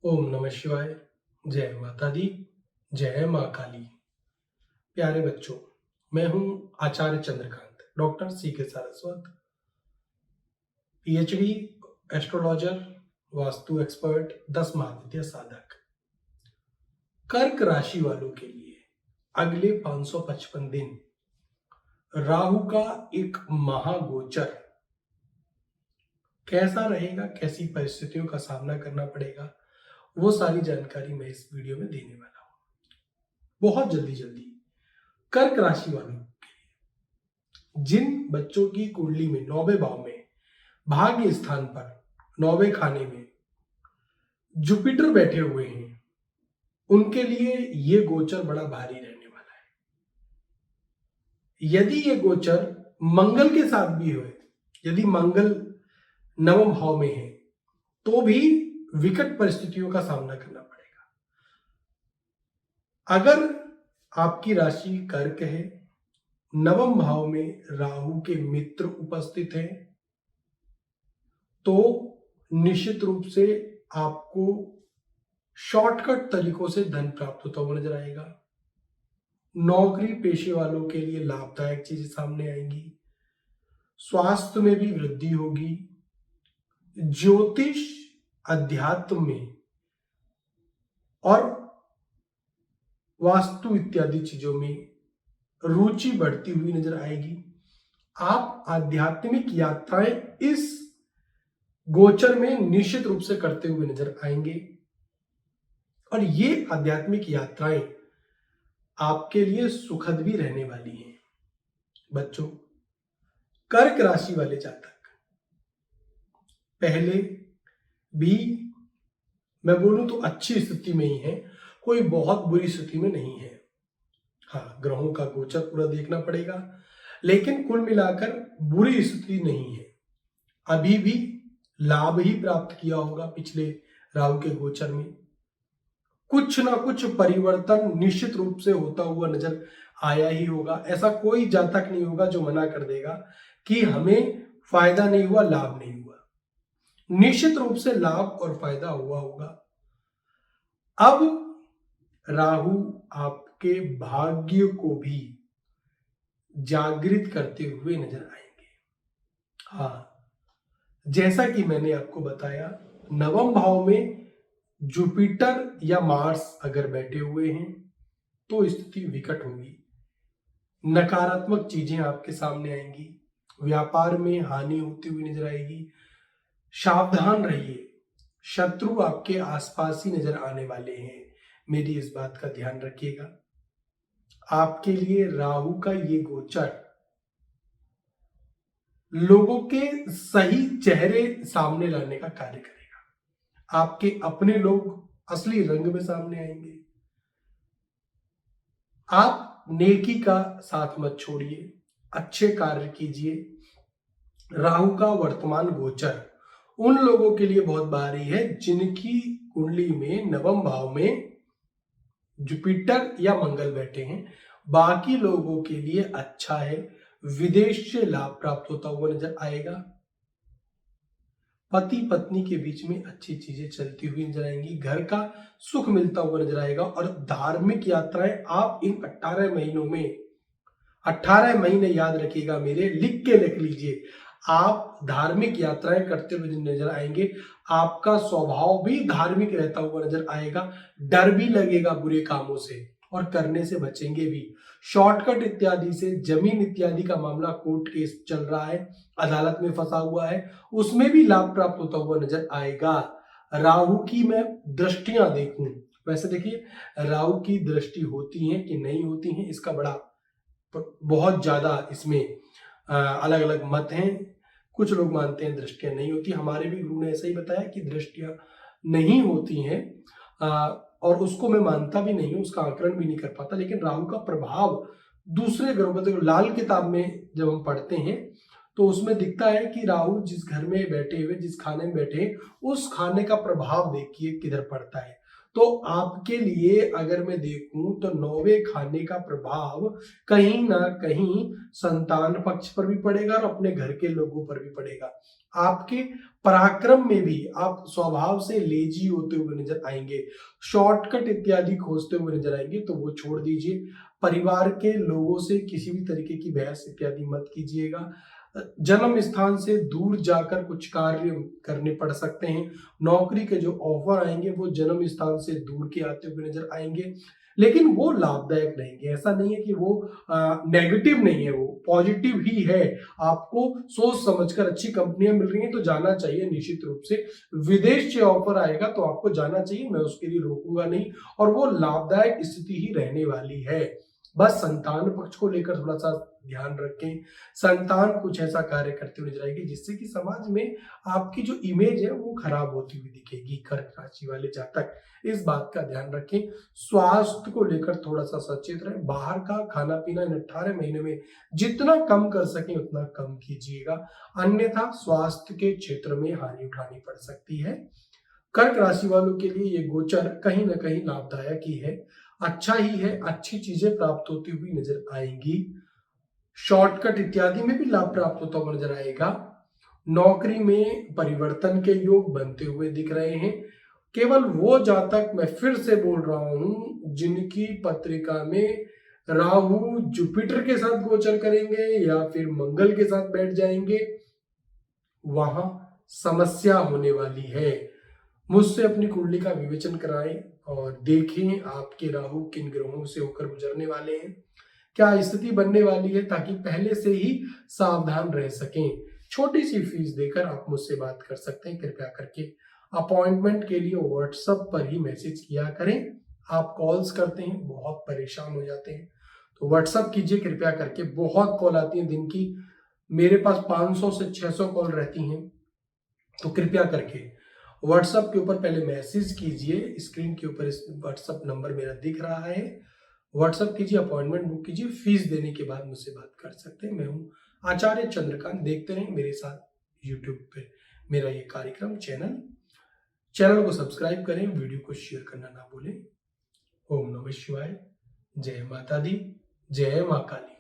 ओम नमः शिवाय। जय माता दी। जय माँ काली। प्यारे बच्चों, मैं हूँ आचार्य Chandrakant, doctor C K. Saraswat, PhD, astrologer, vastu expert, 10 महाविद्या साधक। कर्क राशि वालों के लिए अगले 555 दिन राहु का एक महागोचर कैसा रहेगा, कैसी परिस्थितियों का सामना करना पड़ेगा, वो सारी जानकारी मैं इस वीडियो में देने वाला हूं। बहुत जल्दी कर्क राशि वालों के जिन बच्चों की कुंडली में 9वें भाव में भाग्य स्थान पर 9वें खाने में जुपिटर बैठे हुए हैं, उनके लिए ये गोचर बड़ा भारी रहने वाला है। यदि ये गोचर मंगल के साथ भी हो, यदि मंगल 9वें भाव में है, तो भी विकट परिस्थितियों का सामना करना पड़ेगा। अगर आपकी राशि कर्क है, 9वें भाव में राहु के मित्र उपस्थित हैं, तो निश्चित रूप से आपको शॉर्टकट तरीकों से धन प्राप्त होता हुआ नजर आएगा। नौकरी पेशे वालों के लिए लाभदायक चीजें सामने आएंगी। स्वास्थ्य में भी वृद्धि होगी। ज्योतिष, अध्यात्म में और वास्तु इत्यादि चीजों में रुचि बढ़ती हुई नजर आएगी। आप आध्यात्मिक यात्राएं इस गोचर में निश्चित रूप से करते हुए नजर आएंगे और ये आध्यात्मिक यात्राएं आपके लिए सुखद भी रहने वाली हैं। बच्चों, कर्क राशि वाले जातक पहले भी मैं बोलूं तो अच्छी स्थिति में ही है, कोई बहुत बुरी स्थिति में नहीं है। हाँ, ग्रहों का गोचर पूरा देखना पड़ेगा, लेकिन कुल मिलाकर बुरी स्थिति नहीं है। अभी भी लाभ ही प्राप्त किया होगा पिछले राहु के गोचर में। कुछ ना कुछ परिवर्तन निश्चित रूप से होता हुआ नजर आया ही होगा। ऐसा कोई जातक नहीं होगा जो मना कर देगा कि हमें फायदा नहीं हुआ, लाभ नहीं हुआ। निश्चित रूप से लाभ और फायदा हुआ होगा। अब राहु आपके भाग्य को भी जागृत करते हुए नजर आएंगे। हाँ, जैसा कि मैंने आपको बताया, 9वें भाव में जुपिटर या मार्स अगर बैठे हुए हैं तो स्थिति विकट होगी। नकारात्मक चीजें आपके सामने आएंगी। व्यापार में हानि होती हुई नजर आएगी। सावधान रहिए, शत्रु आपके आसपास ही नजर आने वाले हैं। मेरी इस बात का ध्यान रखिएगा। आपके लिए राहु का ये गोचर लोगों के सही चेहरे सामने लाने का कार्य करेगा। आपके अपने लोग असली रंग में सामने आएंगे। आप नेकी का साथ मत छोड़िए, अच्छे कार्य कीजिए। राहु का वर्तमान गोचर उन लोगों के लिए बहुत भारी है जिनकी कुंडली में 9वें भाव में जुपिटर या मंगल बैठे हैं। बाकी लोगों के लिए अच्छा है। विदेश से लाभ प्राप्त होता हुआ नजर आएगा। पति पत्नी के बीच में अच्छी चीजें चलती हुई नजर आएंगी। घर का सुख मिलता हुआ नजर आएगा। और धार्मिक यात्राएं आप इन 18 महीनों में, 18 महीने याद रखिएगा मेरे, लिख के लिख लीजिए, आप धार्मिक यात्राएं करते हुए नजर आएंगे। आपका स्वभाव भी धार्मिक रहता हुआ नजर आएगा। डर भी लगेगा बुरे कामों से और करने से बचेंगे भी। शॉर्टकट इत्यादि से, जमीन इत्यादि का मामला कोर्ट केस चल रहा है, अदालत में फंसा हुआ है, उसमें भी लाभ प्राप्त होता हुआ नजर आएगा। राहु की मैं दृष्टियां देखूं, वैसे देखिए राहु की दृष्टि होती है कि नहीं होती है, इसका बड़ा बहुत ज्यादा इसमें अलग अलग मत हैं। कुछ लोग मानते हैं दृष्टियां नहीं होती। हमारे भी गुरु ने ऐसा ही बताया कि दृष्टियां नहीं होती हैं, और उसको मैं मानता भी नहीं हूं, उसका आकलन भी नहीं कर पाता। लेकिन राहु का प्रभाव दूसरे ग्रहों पर, तो लाल किताब में जब हम पढ़ते हैं तो उसमें दिखता है कि राहु जिस घर में बैठे हुए, जिस खाने में बैठे, उस खाने का प्रभाव देखिए किधर पड़ता है। तो आपके लिए अगर मैं देखूं तो 9वें खाने का प्रभाव कहीं ना कहीं संतान पक्ष पर भी पड़ेगा और अपने घर के लोगों पर भी पड़ेगा। आपके पराक्रम में भी आप स्वभाव से लेजी होते हुए नजर आएंगे, शॉर्टकट इत्यादि खोजते हुए नजर आएंगे, तो वो छोड़ दीजिए। परिवार के लोगों से किसी भी तरीके की बहस इत्यादि मत कीजिएगा। जन्म स्थान से दूर जाकर कुछ कार्य करने पड़ सकते हैं। नौकरी के जो ऑफर आएंगे वो जन्म स्थान से दूर के आते हुए नजर आएंगे, लेकिन वो लाभदायक रहेंगे। ऐसा नहीं है कि वो नेगेटिव नहीं है, वो पॉजिटिव ही है। आपको सोच समझकर अच्छी कंपनियां मिल रही हैं तो जाना चाहिए निश्चित रूप से। विदेश से ऑफर आएगा तो आपको जाना चाहिए, मैं उसके लिए रोकूंगा नहीं, और वो लाभदायक स्थिति ही रहने वाली है। बस संतान पक्ष को लेकर थोड़ा सा ध्यान रखें। संतान कुछ ऐसा कार्य करते हुए नजर आएगी जिससे कि समाज में आपकी जो इमेज है वो खराब होती हुई दिखेगी। कर्क राशि वाले जातक इस बात का ध्यान रखें। स्वास्थ्य को लेकर थोड़ा सा सचेत रहें। बाहर का खाना पीना इन 18 महीने में जितना कम कर सकें उतना कम कीजिएगा, अन्यथा स्वास्थ्य के क्षेत्र में हानि उठानी पड़ सकती है। कर्क राशि वालों के लिए ये गोचर कहीं ना कहीं लाभदायक ही है, अच्छा ही है, अच्छी चीजें प्राप्त होती हुई नजर आएंगी। शॉर्टकट इत्यादि में भी लाभ प्राप्त होता हुआ नजर आएगा। नौकरी में परिवर्तन के योग बनते हुए दिख रहे हैं। केवल वो जातक, मैं फिर से बोल रहा हूं, जिनकी पत्रिका में राहु जुपिटर के साथ गोचर करेंगे या फिर मंगल के साथ बैठ जाएंगे, वहां समस्या होने वाली है। मुझसे अपनी कुंडली का विवेचन कराएं और देखें आपके राहु किन ग्रहों से होकर गुजरने वाले हैं, क्या स्थिति बनने वाली है, ताकि पहले से ही सावधान रह सकें। छोटी सी फीस देकर आप मुझसे बात कर सकते हैं। कृपया करके अपॉइंटमेंट के लिए व्हाट्सएप पर ही मैसेज किया करें। आप कॉल्स करते हैं, बहुत परेशान हो जाते हैं, तो व्हाट्सएप कीजिए कृपया करके। बहुत कॉल आती है दिन की, मेरे पास 500 से 600 कॉल रहती हैं, तो कृपया करके व्हाट्सएप के ऊपर पहले मैसेज कीजिए। स्क्रीन के ऊपर इस व्हाट्सएप नंबर मेरा दिख रहा है, व्हाट्सएप कीजिए, अपॉइंटमेंट बुक कीजिए। फीस देने के बाद मुझसे बात कर सकते हैं। मैं हूँ आचार्य चंद्रकांत। देखते रहें मेरे साथ यूट्यूब पे मेरा ये कार्यक्रम। चैनल को सब्सक्राइब करें, वीडियो को शेयर करना ना भूलें। ओम नमः शिवाय। जय माता दी, जय मां काली।